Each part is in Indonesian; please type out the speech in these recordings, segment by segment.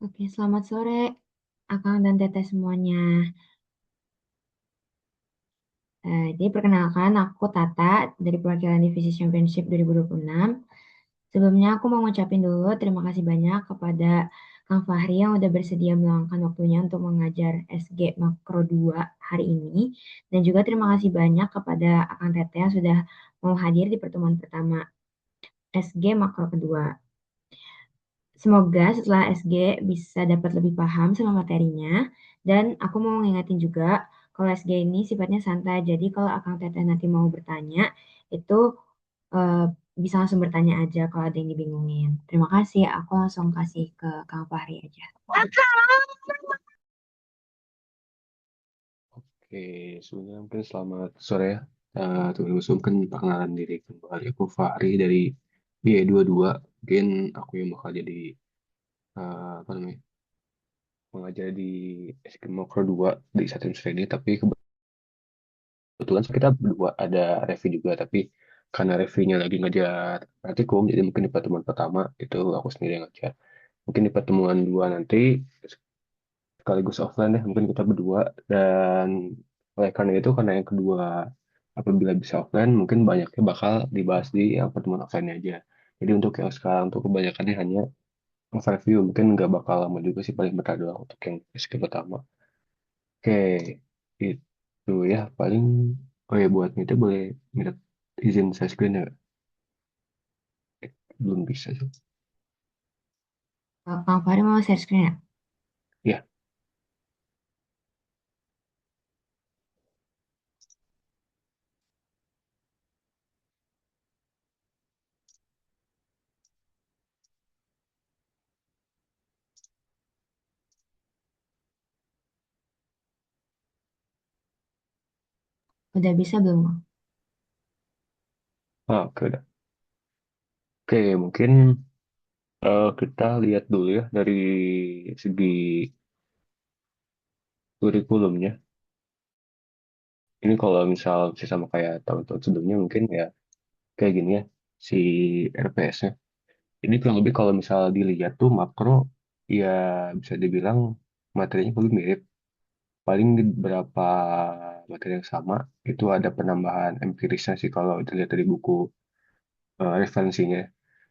Oke, selamat sore, Akang dan Teteh semuanya. Jadi perkenalkan, aku Tata dari perwakilan Divisi Championship 2026. Sebelumnya aku mau ngucapin dulu terima kasih banyak kepada Kang Fahri yang udah bersedia meluangkan waktunya untuk mengajar SG Makro 2 hari ini. Dan juga terima kasih banyak kepada Akang Teteh yang sudah mau hadir di pertemuan pertama SG Makro kedua. Semoga setelah SG bisa dapat lebih paham sama materinya. Dan aku mau ngingetin juga kalau SG ini sifatnya santai. Jadi kalau Akang Teteh nanti mau bertanya, itu eh, bisa langsung bertanya aja kalau ada yang dibingungin. Terima kasih. Aku langsung kasih ke Kang Fahri aja. Oke, sebelumnya mungkin selamat sore ya. Teman-teman semua, mungkin perkenalan diri kembali. Aku Fahri dari BE22. Mungkin aku yang bakal jadi apa namanya, mengajar di SKM Makro 2 di satu semester ini. Tapi kebetulan kita berdua ada Revi juga. Tapi karena Revinya lagi ngajar praktikum, jadi mungkin di pertemuan pertama itu aku sendiri yang ngajar. Mungkin di pertemuan dua nanti sekaligus offline deh mungkin kita berdua, dan oleh karena itu karena yang kedua apabila bisa offline mungkin banyaknya bakal dibahas di yang pertemuan offline aja. Jadi untuk yang sekarang tuh kebanyakannya hanya overview, mungkin nggak bakal lama juga sih, paling bentar doang untuk yang sesi pertama. Oke, itu ya paling. Oh ya, buat itu boleh minta izin share screen ya? Belum bisa sih. Kang Fahri mau share screen ya? Ya. Udah bisa belum? Oke, udah. Oke, mungkin kita lihat dulu ya dari segi kurikulumnya. Ini kalau misal sih sama kayak tahun-tahun sebelumnya mungkin ya kayak gini ya, si RPS-nya. Ini kurang lebih kalau misal dilihat tuh makro ya bisa dibilang materinya lebih mirip. Paling di beberapa materi yang sama itu ada penambahan empirisnya sih kalau dilihat dari buku referensinya.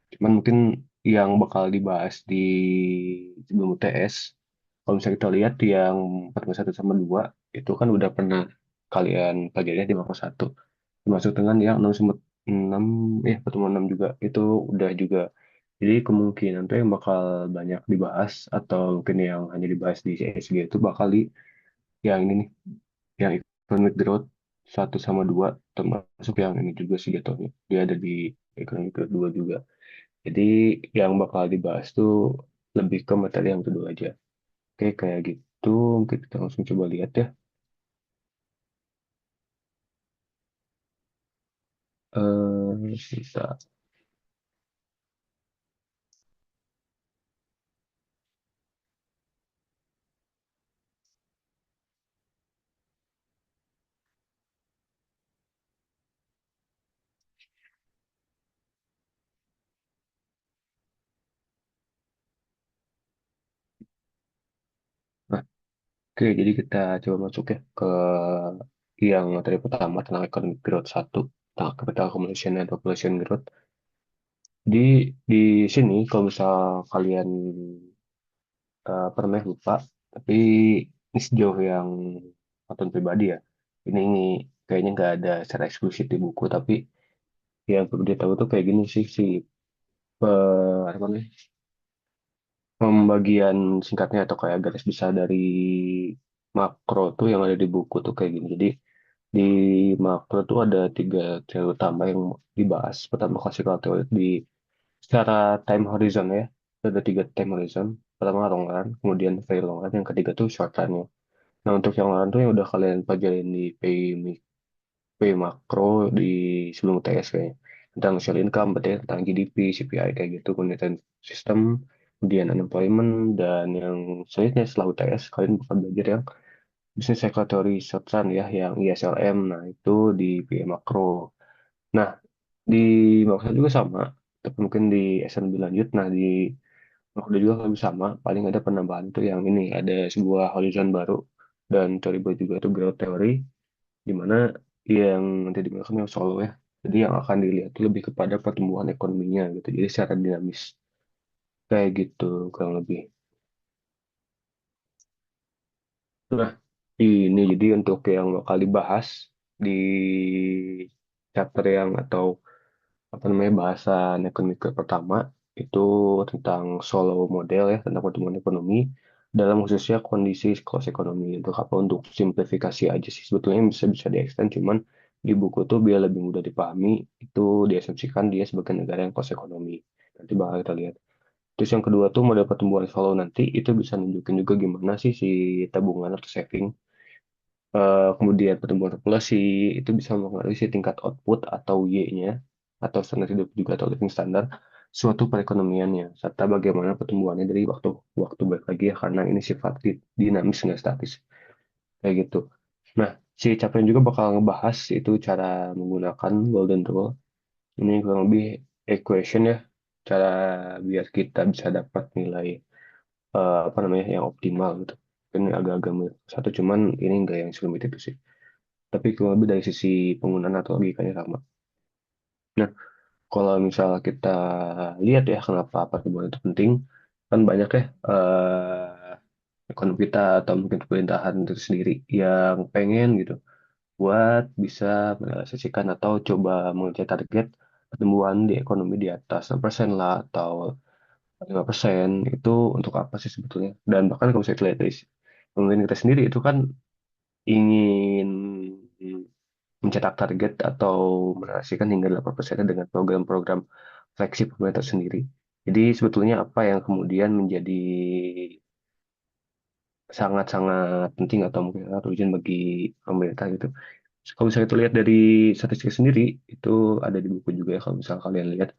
Cuman mungkin yang bakal dibahas di sebelum UTS, kalau misalnya kita lihat yang pertemuan satu sama dua itu kan udah pernah kalian pelajari di makro satu, termasuk dengan yang 6 sama 6, ya pertemuan 6 juga itu udah juga. Jadi kemungkinan tuh yang bakal banyak dibahas atau mungkin yang hanya dibahas di CSG itu bakal di yang ini nih, yang economic growth satu sama dua, termasuk yang ini juga sih jatuhnya. Dia ada di economic growth 2 juga. Jadi yang bakal dibahas tuh lebih ke materi yang kedua aja. Oke, kayak gitu. Mungkin kita langsung coba lihat ya. Kita. Nah, oke, jadi kita coba masuk ya ke yang materi pertama tentang economic growth satu, tentang capital accumulation dan population growth. Di sini kalau misal kalian pernah lupa, tapi ini sejauh yang nonton pribadi ya. Ini kayaknya nggak ada secara eksklusif di buku, tapi yang perlu dia tahu tuh kayak gini sih si apa namanya, pembagian singkatnya atau kayak garis besar dari makro tuh yang ada di buku tuh kayak gini. Jadi di makro tuh ada tiga teori utama yang dibahas. Pertama classical theory di secara time horizon ya. Ada tiga time horizon. Pertama long run, kemudian very long run, yang ketiga tuh short run ya. Nah untuk yang long run tuh yang udah kalian pelajarin di P makro di sebelum UTS kayaknya. Tentang social income, berarti tentang GDP, CPI kayak gitu, kemudian sistem, kemudian unemployment, dan yang selanjutnya setelah UTS kalian bakal belajar yang Business Secretary Short Run ya, yang ISLM. Nah itu di PE makro. Nah di makro juga sama, tapi mungkin di S1 lebih lanjut. Nah di Udah juga kalau sama, paling ada penambahan tuh yang ini, ada sebuah horizon baru dan teori baru juga itu growth theory, di mana yang nanti digunakan yang solo ya. Jadi yang akan dilihat itu lebih kepada pertumbuhan ekonominya gitu. Jadi secara dinamis kayak gitu kurang lebih. Nah, ini jadi untuk yang bakal dibahas di chapter yang atau apa namanya bahasan ekonomi pertama itu tentang solo model ya tentang pertumbuhan ekonomi dalam khususnya kondisi siklus ekonomi untuk apa untuk simplifikasi aja sih sebetulnya bisa bisa di-extend cuman di buku tuh biar lebih mudah dipahami itu diasumsikan dia sebagai negara yang kelas ekonomi nanti bakal kita lihat terus yang kedua tuh model pertumbuhan solo nanti itu bisa nunjukin juga gimana sih si tabungan atau saving. Kemudian pertumbuhan populasi itu bisa mempengaruhi si tingkat output atau Y-nya atau standar hidup juga atau living standard suatu perekonomiannya serta bagaimana pertumbuhannya dari waktu waktu balik lagi ya karena ini sifat dinamis nggak statis kayak gitu. Nah, si capaian juga bakal ngebahas itu cara menggunakan golden rule. Ini kurang lebih equation ya, cara biar kita bisa dapat nilai apa namanya yang optimal gitu. Ini agak-agak mirip satu cuman ini enggak yang serumit itu sih. Tapi kurang lebih dari sisi penggunaan atau logikanya sama. Nah, kalau misal kita lihat ya kenapa pertumbuhan itu penting, kan banyak ya ekonomi kita atau mungkin pemerintahan itu sendiri yang pengen gitu buat bisa merealisasikan atau coba mengejar target pertumbuhan di ekonomi di atas 6% lah atau 5% itu untuk apa sih sebetulnya? Dan bahkan kalau saya lihat dari pemerintah kita sendiri itu kan ingin mencetak target atau merealisasikan hingga 8% dengan program-program flagship pemerintah sendiri. Jadi sebetulnya apa yang kemudian menjadi sangat-sangat penting atau mungkin sangat urgent bagi pemerintah gitu. Kalau misalnya kita lihat dari statistik sendiri, itu ada di buku juga ya kalau misalnya kalian lihat.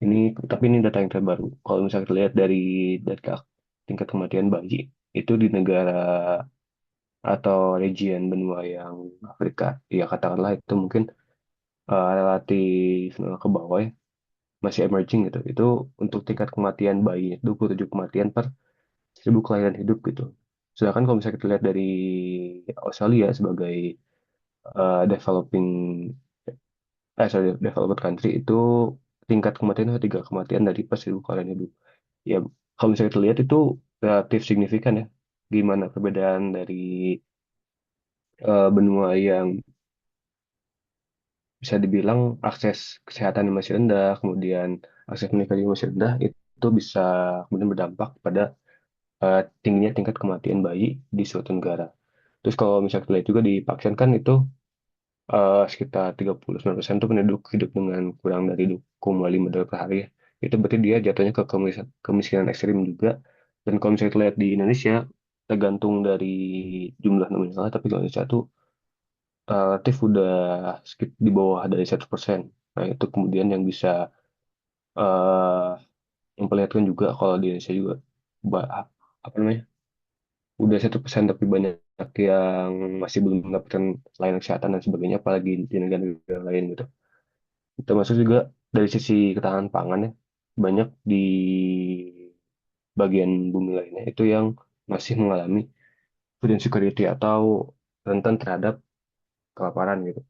Ini, tapi ini data yang terbaru. Kalau misalnya kita lihat dari data tingkat kematian bayi, itu di negara atau region benua yang Afrika, ya katakanlah itu mungkin relatif ke bawah ya, masih emerging gitu. Itu untuk tingkat kematian bayi 27 kematian per 1.000 kelahiran hidup gitu. Sedangkan kalau misalnya kita lihat dari Australia sebagai developing sorry, developed country itu tingkat kematian itu 3 kematian dari per 1.000 kelahiran hidup. Ya kalau misalnya kita lihat itu relatif signifikan ya. Gimana perbedaan dari benua yang bisa dibilang akses kesehatan yang masih rendah, kemudian akses pendidikan yang masih rendah, itu bisa kemudian berdampak pada tingginya tingkat kematian bayi di suatu negara. Terus kalau misalnya kita lihat juga di Pakistan kan itu sekitar 39% itu penduduk hidup dengan kurang dari 2,5 dolar per hari ya. Itu berarti dia jatuhnya ke kemiskinan ekstrim juga. Dan kalau misalnya kita lihat di Indonesia, tergantung dari jumlah nominal, tapi kalau Indonesia itu relatif udah di bawah dari 1%. Nah, itu kemudian yang bisa eh, memperlihatkan juga kalau di Indonesia juga apa namanya udah 1% tapi banyak yang masih belum mendapatkan layanan kesehatan dan sebagainya, apalagi di negara-negara lain gitu. Termasuk juga dari sisi ketahanan pangan ya, banyak di bagian bumi lainnya itu yang masih mengalami food insecurity atau rentan terhadap kelaparan gitu.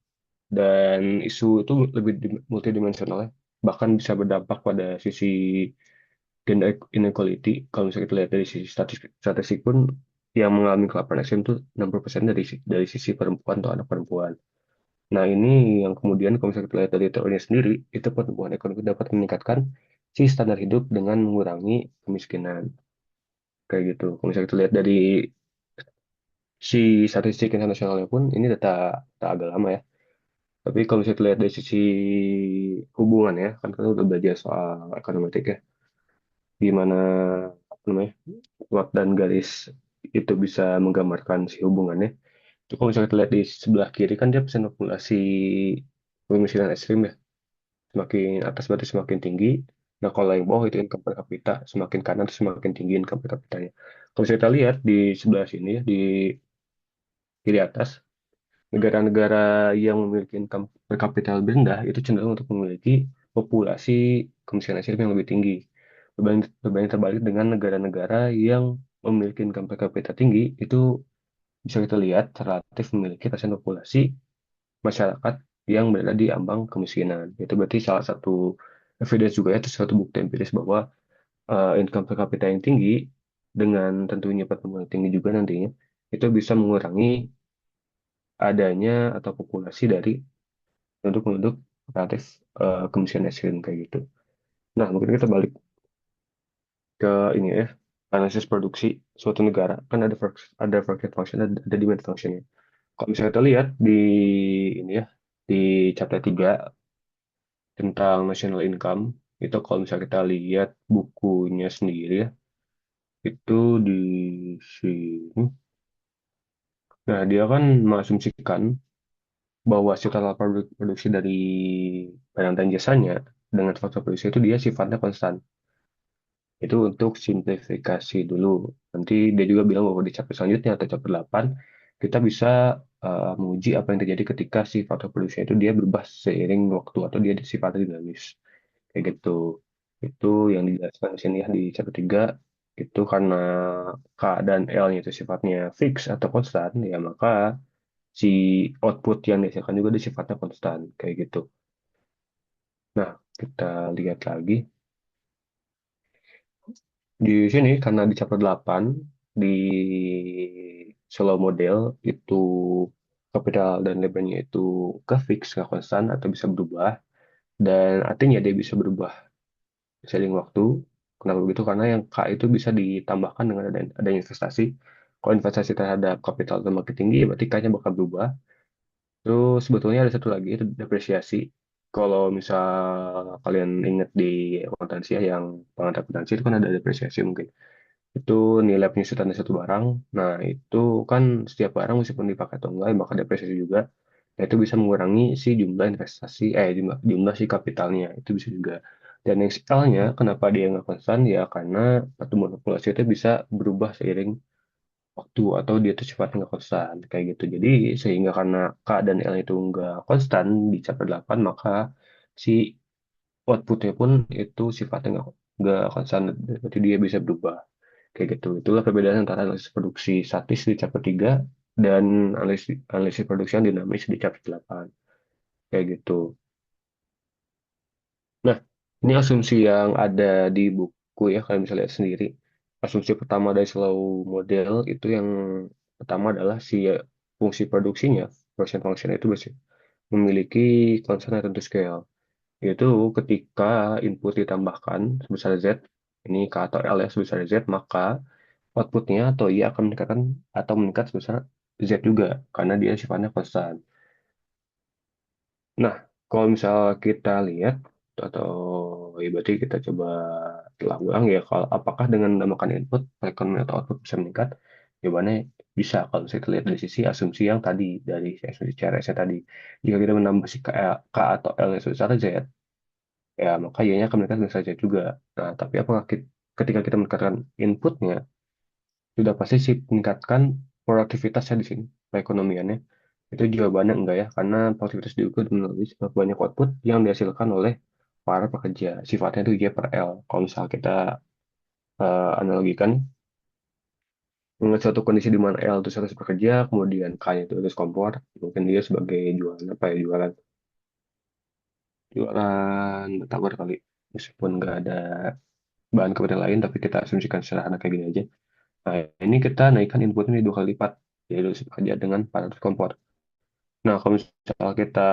Dan isu itu lebih multidimensional ya, bahkan bisa berdampak pada sisi gender inequality. Kalau misalnya kita lihat dari sisi statistik pun yang mengalami kelaparan ekstrim itu 60% dari sisi perempuan atau anak perempuan. Nah, ini yang kemudian kalau misalnya kita lihat dari teorinya sendiri, itu pertumbuhan ekonomi dapat meningkatkan si standar hidup dengan mengurangi kemiskinan. Kayak gitu. Kalau misalnya kita lihat dari si statistik internasionalnya pun, ini data agak lama ya. Tapi kalau misalnya kita lihat dari sisi hubungan ya, kan kita udah belajar soal ekonometrik ya, gimana apa namanya, plot dan garis itu bisa menggambarkan si hubungannya. Itu kalau misalnya kita lihat di sebelah kiri kan dia persen populasi kemiskinan ekstrim ya. Semakin atas berarti semakin tinggi. Nah, kalau yang bawah itu income per kapita, semakin kanan itu semakin tinggi income per kapitanya. Kalau kita lihat di sebelah sini ya, di kiri atas, negara-negara yang memiliki income per kapita lebih rendah itu cenderung untuk memiliki populasi kemiskinan ekstrim yang lebih tinggi. Berbanding terbalik dengan negara-negara yang memiliki income per capita tinggi, itu bisa kita lihat relatif memiliki persen populasi masyarakat yang berada di ambang kemiskinan. Itu berarti salah satu evidence juga ya, itu suatu bukti empiris bahwa income per capita yang tinggi dengan tentunya pertumbuhan tinggi juga nantinya itu bisa mengurangi adanya atau populasi dari penduduk-penduduk relatif kemiskinan ekstrim kayak gitu. Nah, mungkin kita balik ke ini ya, analisis produksi suatu negara kan ada forecast function, ada demand functionnya. Kalau misalnya kita lihat di ini ya, di chapter 3 tentang national income, itu kalau misalnya kita lihat bukunya sendiri ya, itu di sini. Nah, dia kan mengasumsikan bahwa si total produksi dari barang dan jasanya dengan faktor produksi itu dia sifatnya konstan. Itu untuk simplifikasi dulu. Nanti dia juga bilang bahwa di chapter selanjutnya atau chapter 8 kita bisa menguji apa yang terjadi ketika si faktor produksi itu dia berubah seiring waktu atau dia sifatnya dinamis. Kayak gitu. Itu yang dijelaskan di sini ya di chapter 3 itu karena K dan L-nya itu sifatnya fix atau konstan, ya maka si output yang dihasilkan juga dia sifatnya konstan. Kayak gitu. Nah, kita lihat lagi. Di sini karena di chapter 8 di slow model itu capital dan labor-nya itu ke fix, nggak konstan atau bisa berubah dan artinya dia bisa berubah seiring waktu. Kenapa begitu? Karena yang K itu bisa ditambahkan dengan adanya investasi. Kalau investasi terhadap kapital itu makin tinggi, berarti K-nya bakal berubah. Terus sebetulnya ada satu lagi itu depresiasi. Kalau misal kalian ingat di akuntansi ya, yang pengantar akuntansi itu kan ada depresiasi mungkin itu nilai penyusutan dari satu barang. Nah, itu kan setiap barang meskipun dipakai atau enggak, bakal depresiasi juga. Nah, itu bisa mengurangi si jumlah investasi, jumlah si kapitalnya. Itu bisa juga. Dan yang L-nya, kenapa dia nggak konstan? Ya, karena pertumbuhan populasi itu bisa berubah seiring waktu atau dia itu sifatnya nggak konstan. Kayak gitu. Jadi, sehingga karena K dan L itu nggak konstan di chapter 8, maka si outputnya pun itu sifatnya nggak konstan. Berarti dia bisa berubah. Kayak gitu. Itulah perbedaan antara analisis produksi statis di chapter 3 dan analisis produksi yang dinamis di chapter 8. Kayak gitu. Nah, ini asumsi yang ada di buku ya, kalian bisa lihat sendiri. Asumsi pertama dari slow model itu yang pertama adalah si fungsi produksinya, production function itu memiliki constant attention to scale. Yaitu ketika input ditambahkan sebesar Z, ini K atau L ya sebesar Z, maka outputnya atau ia akan meningkatkan atau meningkat sebesar Z juga karena dia sifatnya konstan. Nah, kalau misal kita lihat atau ya berarti kita coba telah ulang ya kalau apakah dengan menambahkan input perekonomian atau output bisa meningkat? Jawabannya bisa kalau misalnya kita lihat dari sisi asumsi yang tadi dari asumsi CRS-nya tadi. Jika kita menambah si K atau L yang sebesar Z, ya maka Y-nya akan meningkat sebesar Z juga. Nah, tapi apakah ketika kita meningkatkan inputnya sudah pasti sih meningkatkan produktivitasnya di sini, perekonomiannya. Itu jawabannya enggak ya, karena produktivitas diukur melalui seberapa banyak output yang dihasilkan oleh para pekerja. Sifatnya itu Y per L. Kalau misal kita analogikan dengan suatu kondisi di mana L itu 100 pekerja, kemudian K itu 100 kompor, mungkin dia sebagai jualan apa ya, jualan batagor kali. Meskipun nggak ada bahan kemudian lain, tapi kita asumsikan sederhana kayak gini aja. Nah, ini kita naikkan inputnya 2 kali lipat, yaitu pekerja dengan 400 kompor. Nah, kalau misal kita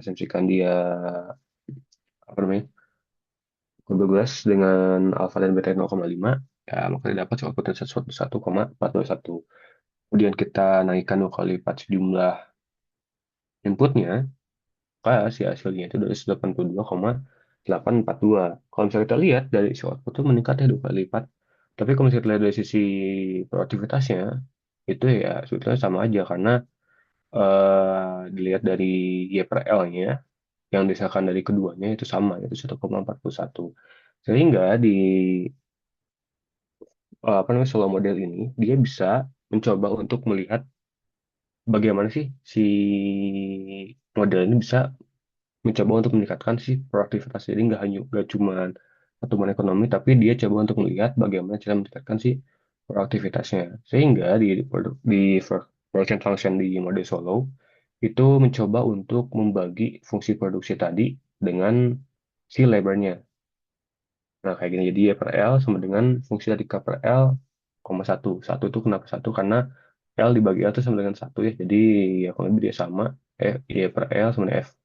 asumsikan dia apa namanya 12 dengan alfa dan beta 0,5, ya maka didapat outputnya 1,421. Kemudian kita naikkan 2 kali lipat jumlah inputnya, maka si hasilnya itu dari 82,842. Kalau misalnya kita lihat dari si output itu meningkatnya 2 kali lipat. Tapi kalau misalnya kita lihat dari sisi produktivitasnya, itu ya sebetulnya sama aja karena dilihat dari Y per L-nya yang disahkan dari keduanya itu sama, yaitu 1,41. Sehingga di apa namanya solo model ini dia bisa mencoba untuk melihat bagaimana sih si model ini bisa mencoba untuk meningkatkan si produktivitas. Jadi nggak hanya nggak cuma pertumbuhan ekonomi, tapi dia coba untuk melihat bagaimana cara meningkatkan si produktivitasnya. Sehingga di production function di model Solo itu mencoba untuk membagi fungsi produksi tadi dengan si labornya. Nah, kayak gini. Jadi Y per L sama dengan fungsi dari K per L, koma satu. Satu itu kenapa satu? Karena L dibagi L itu sama dengan satu ya. Jadi ya kalau lebih dia sama, Y per L sama dengan F.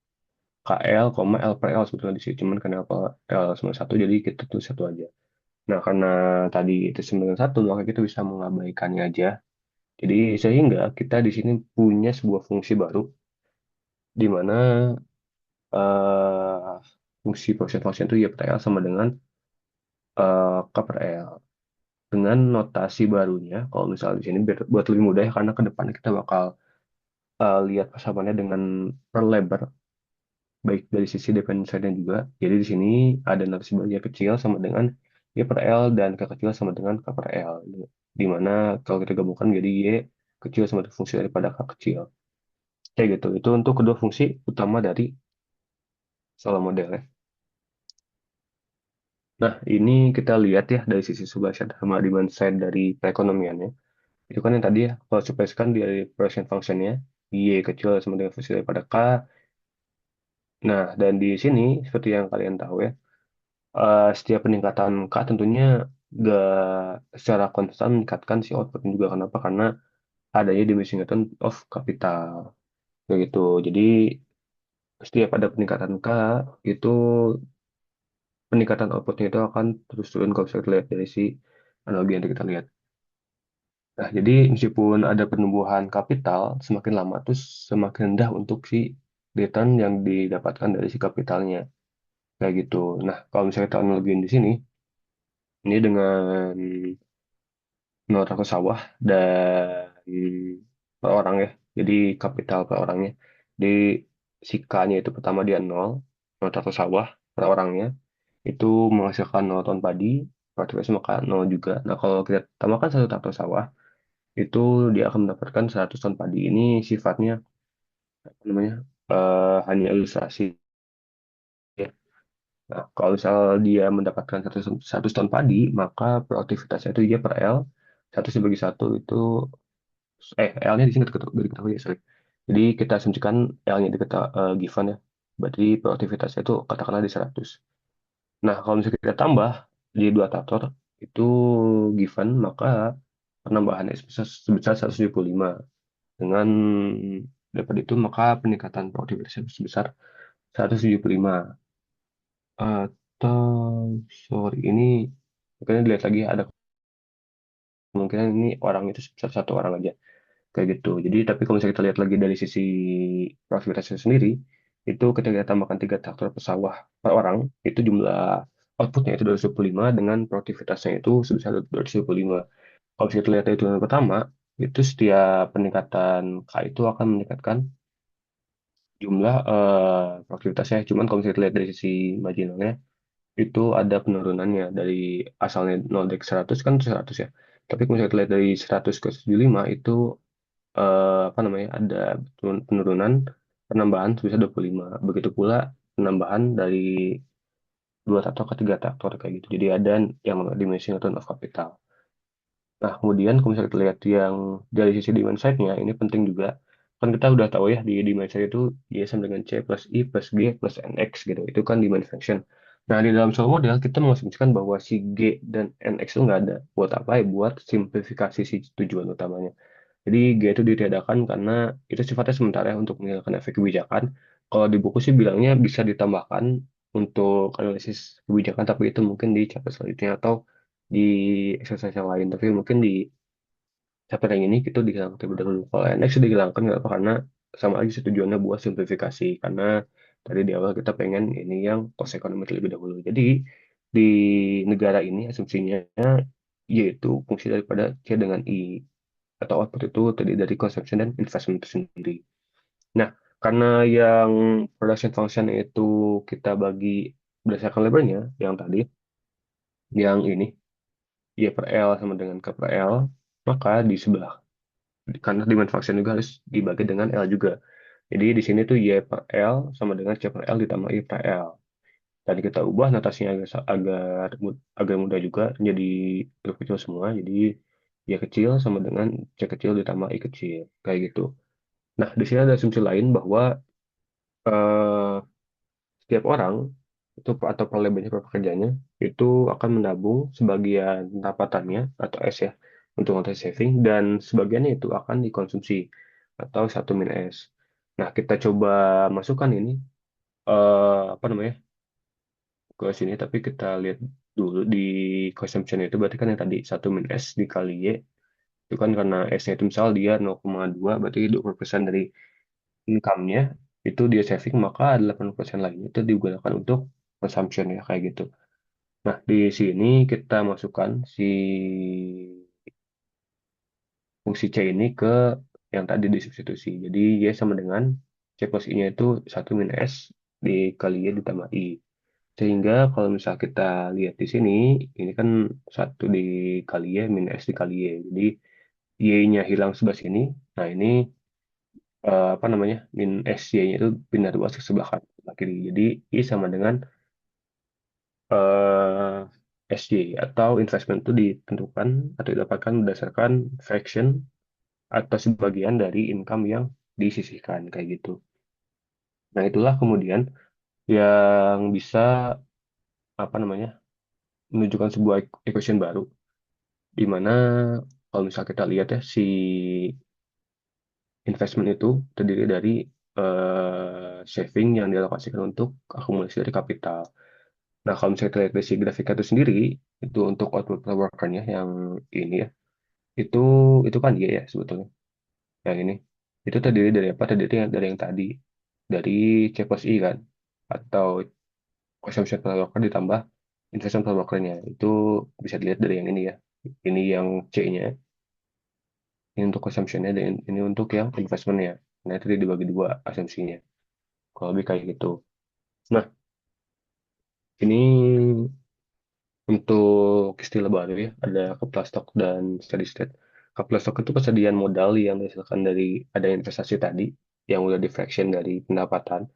KL, L per L sebetulnya di sini. Cuman kenapa L sama satu, jadi kita tulis satu aja. Nah, karena tadi itu sama dengan satu, maka kita bisa mengabaikannya aja. Jadi sehingga kita di sini punya sebuah fungsi baru, di mana eh, fungsi function function itu Y per L sama dengan K per L. Dengan notasi barunya, kalau misalnya di sini buat lebih mudah ya, karena ke depannya kita bakal lihat persamaan dengan per lebar, baik dari sisi depan side dan juga. Jadi di sini ada notasi baru Y kecil sama dengan Y per L dan K kecil sama dengan K per L. Di mana kalau kita gabungkan jadi Y kecil sama dengan fungsi daripada K kecil. Kayak gitu. Itu untuk kedua fungsi utama dari soal model ya. Nah, ini kita lihat ya dari sisi supply side sama demand side dari perekonomiannya. Itu kan yang tadi ya, kalau supply kan dari production functionnya, Y kecil sama dengan fungsi daripada K. Nah, dan di sini, seperti yang kalian tahu ya, setiap peningkatan K tentunya gak secara konstan meningkatkan si output juga. Kenapa? Karena adanya diminishing return of capital. Begitu. Jadi, setiap ada peningkatan K, itu peningkatan outputnya itu akan terus turun kalau bisa kita lihat dari si analogi yang kita lihat. Nah, jadi meskipun ada penumbuhan kapital, semakin lama tuh semakin rendah untuk si return yang didapatkan dari si kapitalnya. Kayak gitu. Nah, kalau misalnya kita analogiin di sini, ini dengan 0 sawah dan per orang ya. Jadi kapital per orangnya. Di si K-nya itu pertama dia 0 sawah per orangnya. Itu menghasilkan 0 ton padi, produktivitas maka 0 juga. Nah, kalau kita tambahkan 1 traktor sawah, itu dia akan mendapatkan 100 ton padi. Ini sifatnya apa namanya hanya ilustrasi ya. Nah, kalau misal dia mendapatkan 100 ton padi, maka produktivitasnya itu dia per L, 1 dibagi satu itu, L-nya di sini udah diketahui ya, sorry. Jadi kita asumsikan L-nya given ya, berarti produktivitasnya itu katakanlah di 100. Nah, kalau misalnya kita tambah di 2 traktor, itu given, maka penambahannya sebesar 175. Dengan dapat itu, maka peningkatan produktivitasnya sebesar 175. Atau, sorry, ini mungkin dilihat lagi ada kemungkinan ini orang itu sebesar satu orang aja. Kayak gitu. Jadi, tapi kalau misalnya kita lihat lagi dari sisi produktivitasnya sendiri, itu ketika kita tambahkan 3 traktor pesawah per orang, itu jumlah outputnya itu 225 dengan produktivitasnya itu sebesar 225. Kalau misalnya kita lihat dari hitungan pertama, itu setiap peningkatan K itu akan meningkatkan jumlah produktivitasnya. Cuman kalau misalnya kita lihat dari sisi marginalnya, itu ada penurunannya dari asalnya 0 dari 100 kan 100 ya. Tapi kalau misalnya kita lihat dari 100 ke 75 itu apa namanya ada penurunan penambahan sebesar 25. Begitu pula penambahan dari 2 traktor ke 3 traktor kayak gitu. Jadi ada yang dimension return of capital. Nah, kemudian kalau misalnya kita lihat yang dari sisi demand side-nya, ini penting juga. Kan kita udah tahu ya, di demand side itu dia sama dengan C plus I plus G plus NX gitu. Itu kan demand function. Nah, di dalam soal model, kita mengasumsikan bahwa si G dan NX itu nggak ada. Buat apa ya? Buat simplifikasi si tujuan utamanya. Jadi G itu ditiadakan karena itu sifatnya sementara ya untuk menghilangkan efek kebijakan. Kalau di buku sih bilangnya bisa ditambahkan untuk analisis kebijakan, tapi itu mungkin di chapter selanjutnya atau di exercise yang lain. Tapi mungkin di chapter yang ini kita dihilangkan terlebih dahulu. Kalau next dihilangkan nggak apa karena sama aja sih tujuannya buat simplifikasi. Karena tadi di awal kita pengen ini yang cost ekonomi terlebih dahulu. Jadi di negara ini asumsinya yaitu fungsi daripada C dengan I atau output itu terdiri dari consumption dan investment itu sendiri. Nah, karena yang production function itu kita bagi berdasarkan labelnya, yang tadi, yang ini, Y per L sama dengan K per L, maka di sebelah, karena demand function juga harus dibagi dengan L juga. Jadi di sini tuh Y per L sama dengan C per L ditambah I per L. Dan kita ubah notasinya agak mudah juga jadi huruf kecil semua. Jadi Y kecil sama dengan C kecil ditambah I kecil kayak gitu. Nah, di sini ada asumsi lain bahwa eh, setiap orang itu atau paling banyak pekerjanya itu akan menabung sebagian pendapatannya atau S ya untuk notasi saving dan sebagiannya itu akan dikonsumsi atau satu min S. Nah, kita coba masukkan ini apa namanya ke sini tapi kita lihat dulu di consumption itu berarti kan yang tadi satu min S dikali Y itu kan karena S-nya itu misal dia 0,2 berarti 20% dari income-nya itu dia saving maka 80% lainnya itu digunakan untuk consumption ya kayak gitu. Nah, di sini kita masukkan si fungsi C ini ke yang tadi disubstitusi. Jadi Y sama dengan C plus I-nya itu satu min S dikali Y ditambah I. Sehingga kalau misal kita lihat di sini, ini kan satu dikali Y min S dikali Y. Jadi Y-nya hilang sebelah sini. Nah, ini apa namanya min S Y-nya itu pindah dua ke sebelah kanan sebelah kiri. Jadi I sama dengan eh SY atau investment itu ditentukan atau didapatkan berdasarkan fraction atau sebagian dari income yang disisihkan kayak gitu. Nah, itulah kemudian yang bisa apa namanya menunjukkan sebuah equation baru di mana kalau misal kita lihat ya si investment itu terdiri dari saving yang dialokasikan untuk akumulasi dari kapital. Nah, kalau misalnya kita lihat dari si grafiknya itu sendiri, itu untuk output per worker-nya yang ini ya, itu itu kan dia ya sebetulnya. Yang ini itu terdiri dari apa? Terdiri dari yang tadi dari C plus I kan, atau consumption per worker ditambah investment per worker-nya. Itu bisa dilihat dari yang ini ya. Ini yang C-nya, ini untuk consumption-nya dan ini untuk yang investment-nya. Nah, itu dibagi dua asumsinya. Kalau lebih kayak gitu. Nah, ini untuk istilah baru ya, ada coupled stock dan steady state. Coupled stock itu persediaan modal yang dihasilkan dari ada investasi tadi, yang udah di fraction dari pendapatan.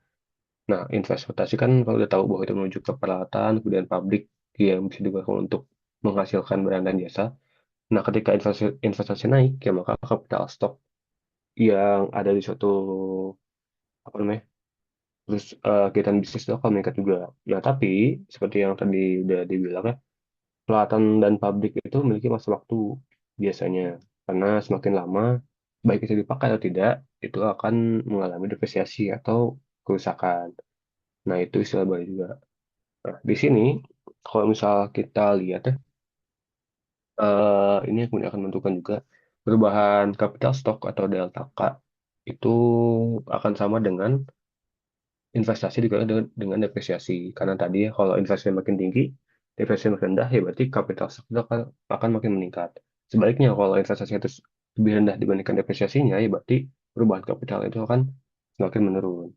Nah, investasi kan kalau udah tahu bahwa itu menuju ke peralatan, kemudian pabrik yang bisa digunakan untuk menghasilkan barang dan jasa. Nah, ketika investasi naik, ya maka capital stock yang ada di suatu apa namanya, terus kegiatan bisnis itu akan meningkat juga. Nah, tapi seperti yang tadi udah dibilang ya, peralatan dan pabrik itu memiliki masa waktu biasanya karena semakin lama baik itu dipakai atau tidak itu akan mengalami depresiasi atau kerusakan. Nah, itu istilah baru juga. Nah, di sini kalau misal kita lihat ya ini kemudian akan menentukan juga perubahan capital stock atau delta K itu akan sama dengan investasi dikali dengan depresiasi. Karena tadi ya, kalau investasi makin tinggi, depresiasi makin rendah, ya berarti capital stock itu akan makin meningkat. Sebaliknya, kalau investasinya itu lebih rendah dibandingkan depresiasinya, ya berarti perubahan kapital itu akan semakin menurun.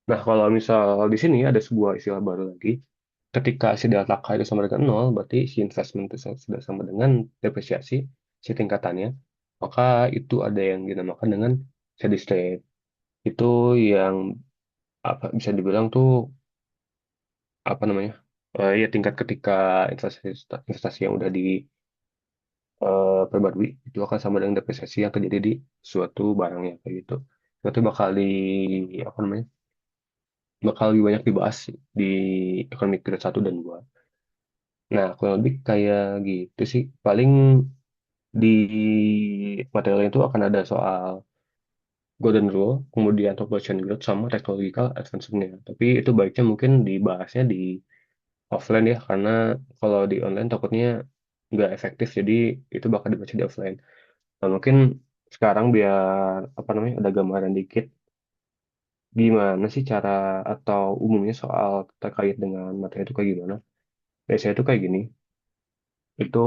Nah, kalau misal di sini ada sebuah istilah baru lagi, ketika si delta K itu sama dengan nol, berarti si investment itu sudah sama dengan depresiasi, si tingkatannya, maka itu ada yang dinamakan dengan steady state. Itu yang apa bisa dibilang tuh apa namanya ya tingkat ketika investasi investasi yang udah diperbarui itu akan sama dengan depresiasi yang terjadi di suatu barangnya kayak gitu. Itu bakal apa namanya bakal lebih banyak dibahas di ekonomi grade 1 dan 2. Nah, kurang lebih kayak gitu sih. Paling di materi itu akan ada soal golden rule, kemudian population growth sama technological advancement-nya. Tapi itu baiknya mungkin dibahasnya di offline ya karena kalau di online takutnya nggak efektif jadi itu bakal dibaca di offline. Nah, mungkin sekarang biar apa namanya ada gambaran dikit gimana sih cara atau umumnya soal terkait dengan materi itu kayak gimana. Biasanya itu kayak gini, itu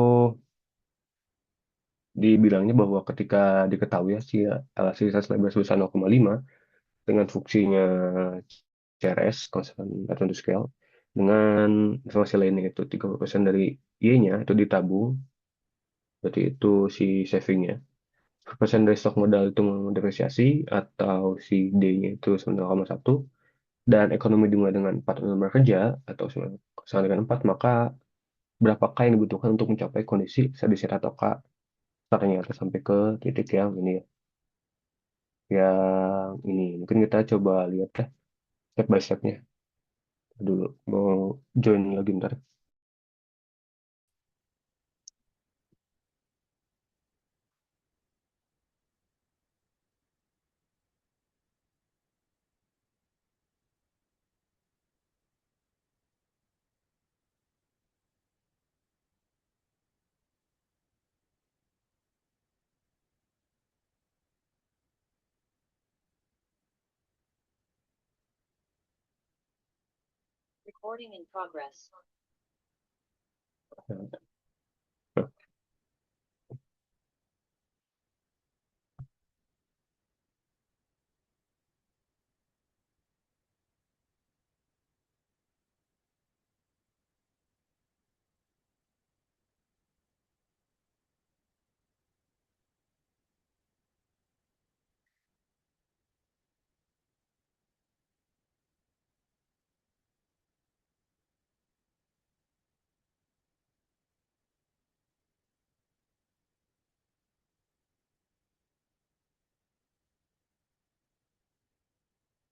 dibilangnya bahwa ketika diketahui ya si elastisitas lebar sebesar 0,5 dengan fungsinya CRS, Constant Return to Scale, dengan informasi lainnya itu 30% dari Y-nya itu ditabung, berarti itu si savingnya. Persen dari stok modal itu mendepresiasi atau si D-nya itu 9,1 dan ekonomi dimulai dengan 4 lembar kerja atau sama dengan 4, maka berapakah yang dibutuhkan untuk mencapai kondisi steady state atau K ternyata sampai ke titik yang ini ya. Yang ini mungkin kita coba lihat ya step by stepnya dulu. Mau join lagi ntar.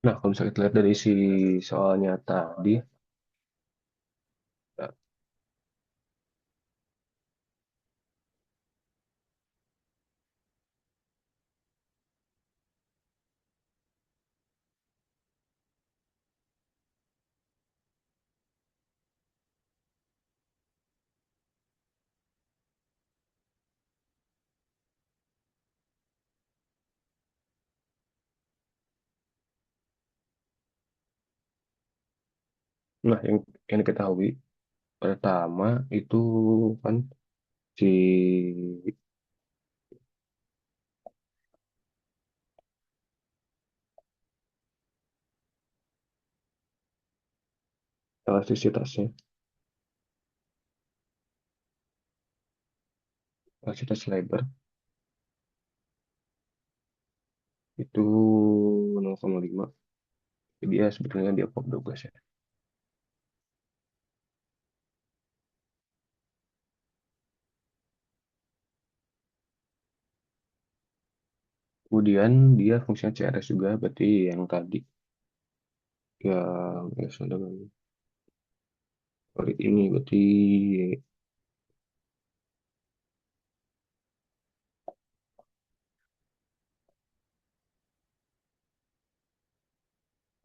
Nah, kalau misalnya kita lihat dari si soalnya tadi, nah yang diketahui pertama itu kan si elastisitasnya, elastisitas labor itu 0,5. Jadi ya sebetulnya dia pop 12 ya. Kemudian dia fungsinya CRS juga, berarti yang tadi yang ya sudah dengan ini berarti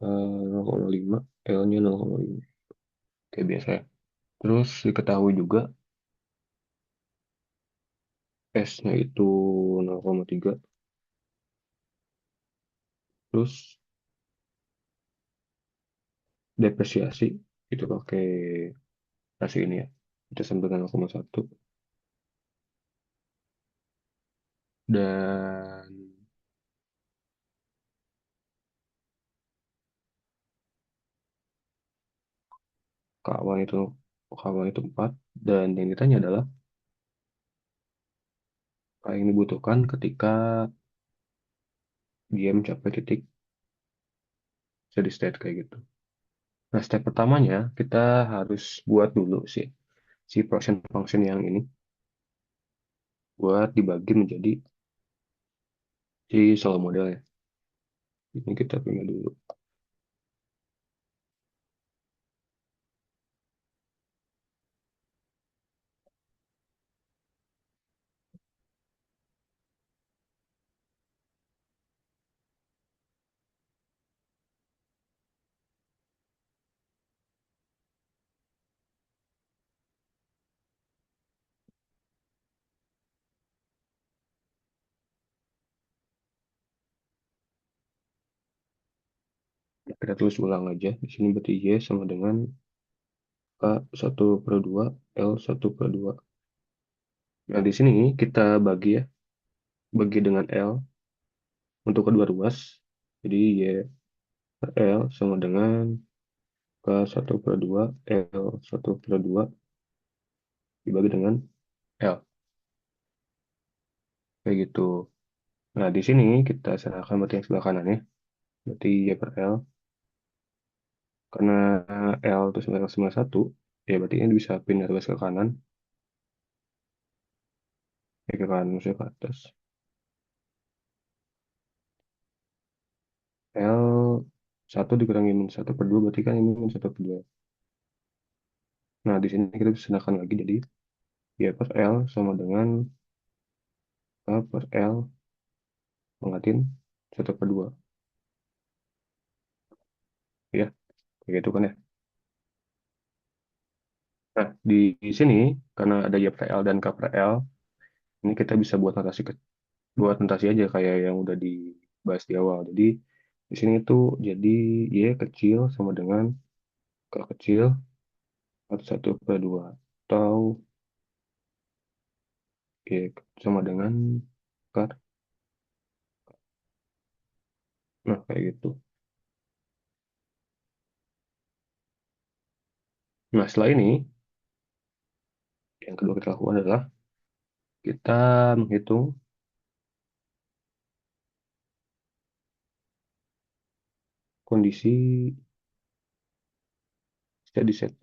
eh, 0,5, L-nya 0,5. Kayak biasa ya. Terus diketahui juga S-nya itu 0,3. Terus depresiasi itu pakai rasio ini ya. Kita sampai dengan 0,1. Dan kawan itu kawan itu 4. Dan yang ditanya adalah apa yang dibutuhkan ketika dia mencapai titik steady state kayak gitu. Nah, step pertamanya kita harus buat dulu sih si function yang ini buat dibagi menjadi si solo model ya. Ini kita punya dulu. Kita tulis ulang aja. Di sini berarti Y sama dengan K1/2 L1/2. Nah, di sini kita bagi ya, bagi dengan L untuk kedua ruas. Jadi Y per L sama dengan K1/2 L1/2 dibagi dengan L. Kayak gitu. Nah, di sini kita serahkan berarti yang sebelah kanan ya. Berarti Y per L Karena L itu 991, ya berarti ini bisa pindah tugas ke kanan, ke kanan maksudnya ke atas. L satu dikurangi min satu per dua berarti kan ini min satu per dua. Nah, di sini kita bisa senangkan lagi jadi ya per L sama dengan A per L pangkatin satu per dua. Ya, kayak gitu kan ya. Nah, di sini karena ada Y per L dan K per L, ini kita bisa buat notasi aja kayak yang udah dibahas di awal. Jadi di sini tuh jadi Y kecil sama dengan K kecil atau satu per dua atau Y sama dengan K. Nah, kayak gitu. Nah, setelah ini yang kedua kita lakukan adalah kita menghitung kondisi steady set.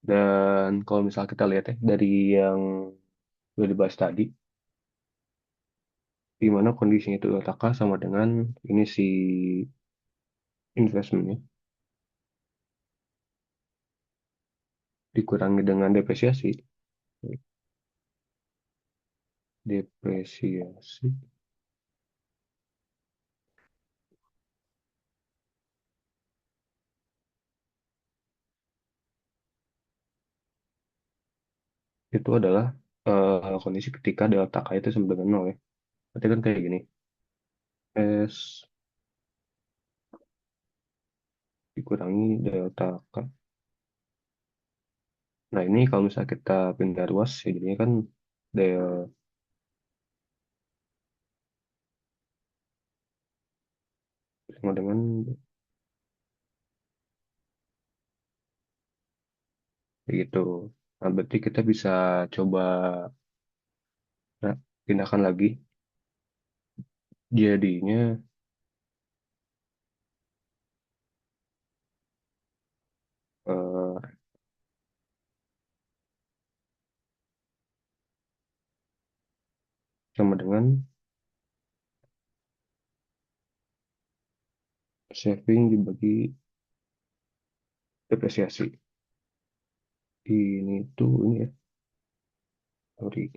Dan kalau misal kita lihat ya dari yang udah dibahas tadi, di mana kondisinya itu letak K sama dengan ini si investmentnya dikurangi dengan depresiasi. Depresiasi itu adalah kondisi ketika delta K itu sama dengan nol ya. Berarti kan kayak gini. S dikurangi delta K. Nah, ini kalau misalnya kita pindah ruas, ya jadinya kan del sama dengan begitu. Nah, berarti kita bisa coba nah, pindahkan lagi. Jadinya eh, sama dengan saving dibagi depresiasi. Ini tuh ini ya, sorry,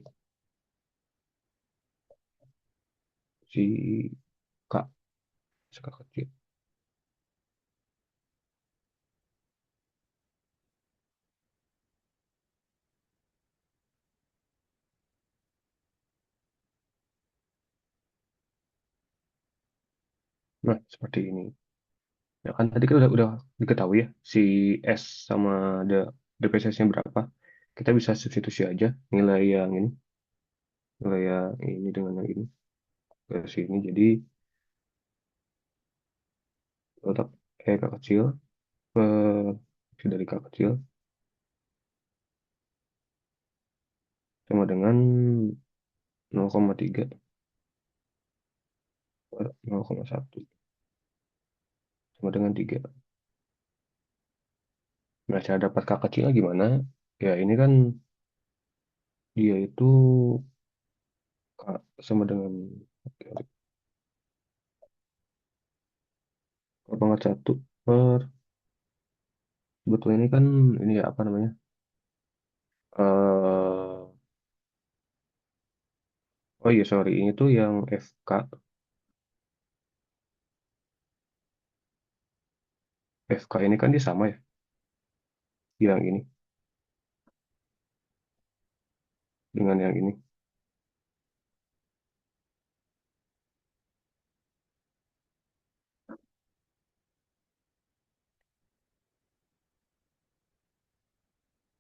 si K, si K kecil. Nah, seperti ini. Ya kan tadi kan udah diketahui ya si S sama depresiasinya berapa. Kita bisa substitusi aja nilai yang ini, nilai yang ini dengan yang ini ke sini. Jadi letak K kecil dari K kecil sama dengan 0,3 per 0,1 sama dengan 3. Nah, cara dapat K kecilnya gimana? Ya, ini kan dia itu K sama dengan K pangkat 1 per sebetulnya ini kan ini ya apa namanya? Oh iya, sorry, ini tuh yang FK ini kan dia sama ya, yang ini dengan yang ini.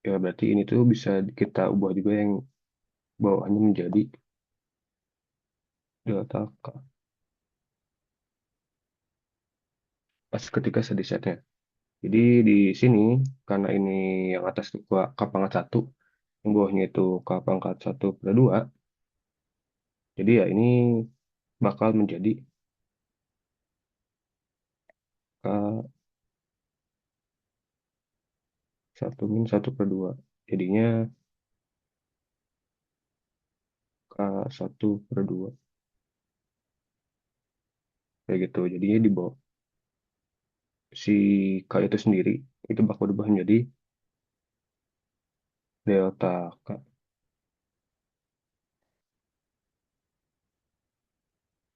Ya berarti ini tuh bisa kita ubah juga yang bawaannya menjadi delta K pas ketika steady setnya. Jadi di sini karena ini yang atas itu K pangkat 1, yang bawahnya itu K pangkat 1 per 2, jadi ya ini bakal menjadi K 1 - 1/2. Jadinya K 1/2. Kayak gitu. Jadinya di bawah si K itu sendiri itu bakal berubah menjadi delta K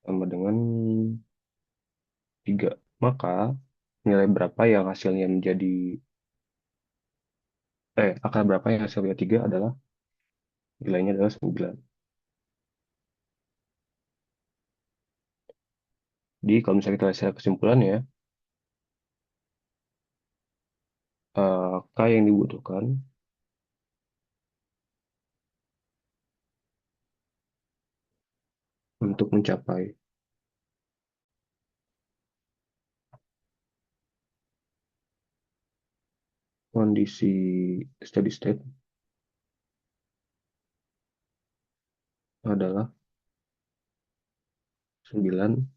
sama dengan 3. Maka nilai berapa yang hasilnya menjadi angka berapa yang hasilnya 3 adalah nilainya adalah 9. Jadi kalau misalnya kita lihat kesimpulannya, K yang dibutuhkan untuk mencapai kondisi steady state adalah 9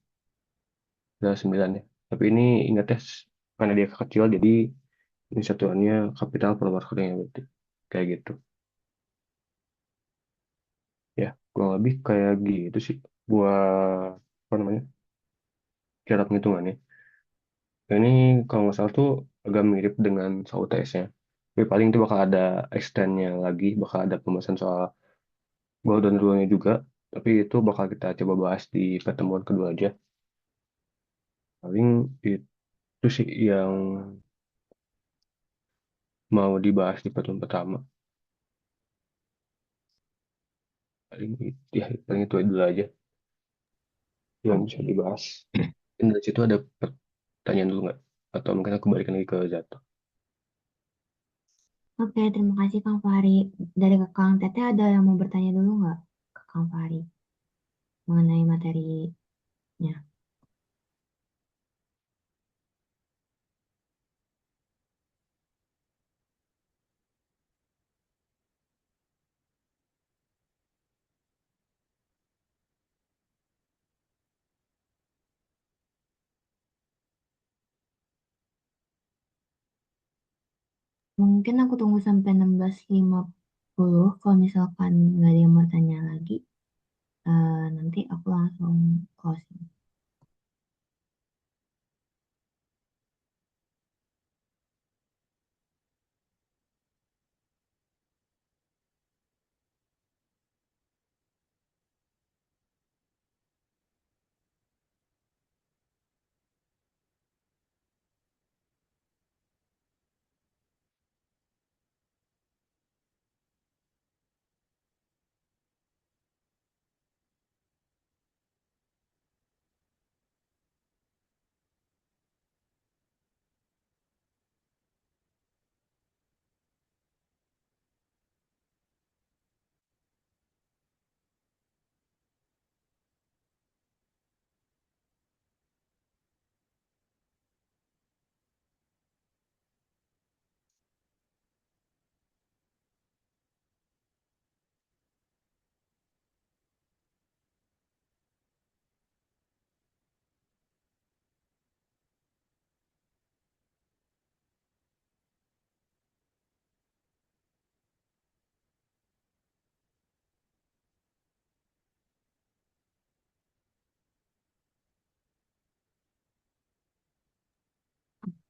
adalah 9 ya. Tapi ini ingat ya, karena dia kecil, jadi ini satuannya kapital per markernya berarti. Kayak gitu. Ya, kurang lebih kayak gitu sih. Buat, apa namanya, cara penghitungannya. Ini kalau nggak salah tuh agak mirip dengan soal UTS-nya. Tapi paling itu bakal ada extend-nya lagi, bakal ada pembahasan soal gol dan rule-nya juga. Tapi itu bakal kita coba bahas di pertemuan kedua aja. Paling itu sih yang mau dibahas di pertemuan pertama. Paling itu dulu aja yang bisa Oke. dibahas. Dan dari situ ada pertanyaan dulu nggak? Atau mungkin aku balikin lagi ke Zato. Oke, terima kasih Kang Fahri. Dari Kang Teteh ada yang mau bertanya dulu nggak ke Kang Fahri mengenai materinya? Mungkin aku tunggu sampai 16.50. Kalau misalkan nggak ada yang mau tanya lagi, nanti aku langsung closing.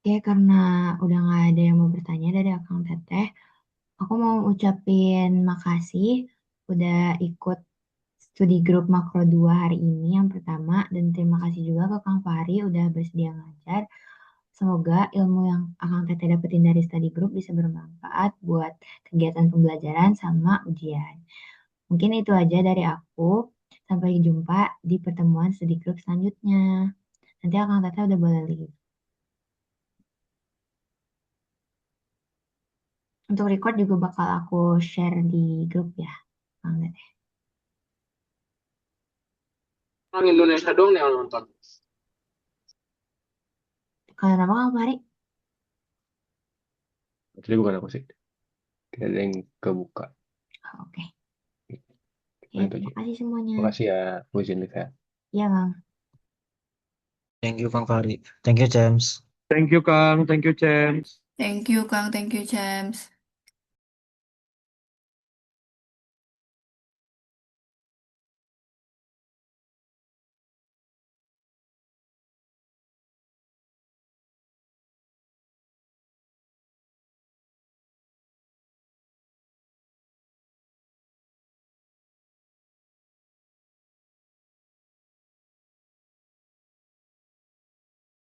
Oke, karena udah nggak ada yang mau bertanya dari Kang Teteh, aku mau ucapin makasih udah ikut studi grup Makro 2 hari ini yang pertama, dan terima kasih juga ke Kang Fahri udah bersedia ngajar. Semoga ilmu yang Akang Teteh dapetin dari study group bisa bermanfaat buat kegiatan pembelajaran sama ujian. Mungkin itu aja dari aku. Sampai jumpa di pertemuan studi group selanjutnya. Nanti Akang Teteh udah boleh leave. Untuk record juga bakal aku share di grup ya, Akang Teteh. Orang Indonesia dong yang nonton. Kalau nama Kang Fahri? Jadi bukan aku sih. Tidak ada yang kebuka. Oh, oke. Ya, Paling itu terima aja. kasih semuanya. Makasih ya, Bu Zinif ya. Ya, Kang. Thank you, Kang Fahri. Thank you, James. Thank you Kang, thank you James. Thank you, Kang. Thank you, James.